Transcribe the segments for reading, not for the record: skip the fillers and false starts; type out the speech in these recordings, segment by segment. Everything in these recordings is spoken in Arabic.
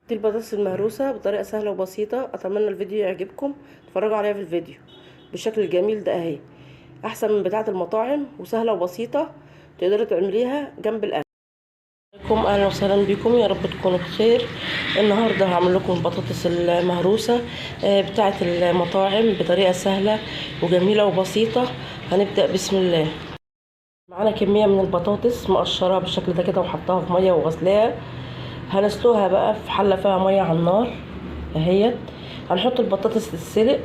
دي البطاطس المهروسة بطريقة سهلة وبسيطة. أتمنى الفيديو يعجبكم، اتفرجوا عليها في الفيديو بالشكل الجميل ده اهي. أحسن من بتاعة المطاعم وسهلة وبسيطة، تقدري تعمليها جنب الأكل. أهلا وسهلا بكم، يا رب تكونوا بخير. النهاردة هعمل لكم البطاطس المهروسة بتاعة المطاعم بطريقة سهلة وجميلة وبسيطة. هنبدأ بسم الله. معانا كمية من البطاطس مقشرة بالشكل ده كده وحطها في مية وغسلاها. هنسلقها بقى في حله فيها ميه على النار اهيت. هنحط البطاطس تتسلق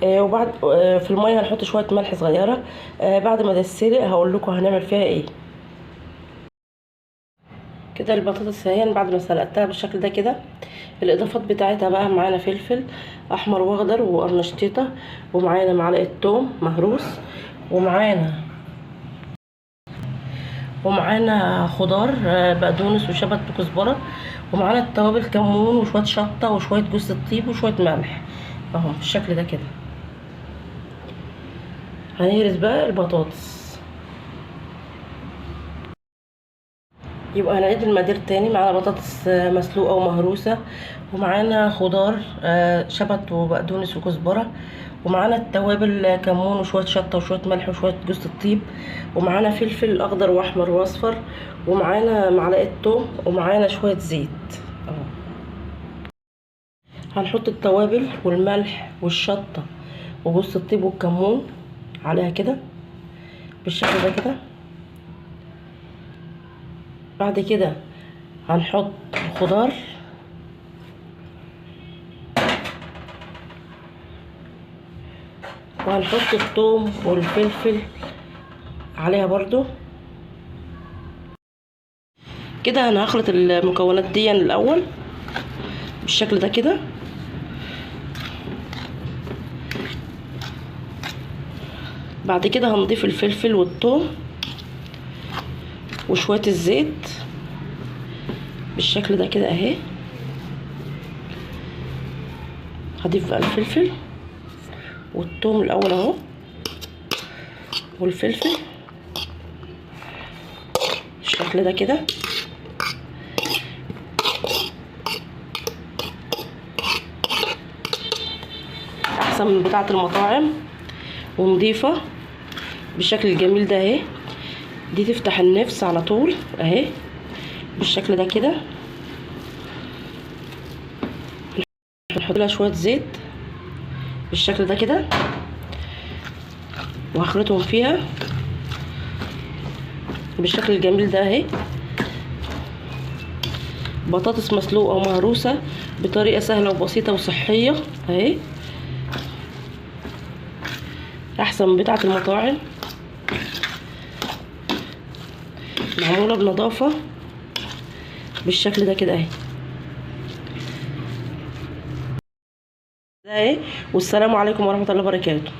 وبعد في الميه هنحط شويه ملح صغيره. بعد ما تتسلق هقول لكم هنعمل فيها ايه. كده البطاطس اهي بعد ما سلقتها بالشكل ده كده. الاضافات بتاعتها بقى معانا فلفل احمر واخضر وقرنشطيطه، ومعانا معلقه توم مهروس، ومعانا خضار بقدونس وشبت وكزبره، ومعانا التوابل كمون وشويه شطه وشويه جوز الطيب وشويه ملح اهو بالشكل ده كده. هنهرس بقى البطاطس. يبقى هنعيد المقادير تاني. معانا بطاطس مسلوقه ومهروسه، ومعانا خضار شبت وبقدونس وكزبره، ومعانا التوابل كمون وشويه شطه وشويه ملح وشويه جوز الطيب، ومعانا فلفل اخضر واحمر واصفر، ومعانا معلقه توم، ومعانا شويه زيت اهو. هنحط التوابل والملح والشطه وجوز الطيب والكمون عليها كده بالشكل ده كده. بعد كده هنحط خضار، وهنحط الثوم والفلفل عليها برضو كده. انا هخلط المكونات دي الاول بالشكل ده كده. بعد كده هنضيف الفلفل والثوم وشويه الزيت بالشكل ده كده اهي. هضيف بقى الفلفل والثوم الاول اهو والفلفل بالشكل ده كده. احسن من بتاعه المطاعم ونضيفه بالشكل الجميل ده اهي. دي تفتح النفس على طول اهي بالشكل ده كده. نحط لها شويه زيت بالشكل ده كده وهخلطهم فيها بالشكل الجميل ده اهي. بطاطس مسلوقه ومهروسه بطريقه سهله وبسيطه وصحيه اهي، احسن من بتاعه المطاعم، معموله بنظافه بالشكل ده كده اهي. والسلام عليكم ورحمه الله وبركاته.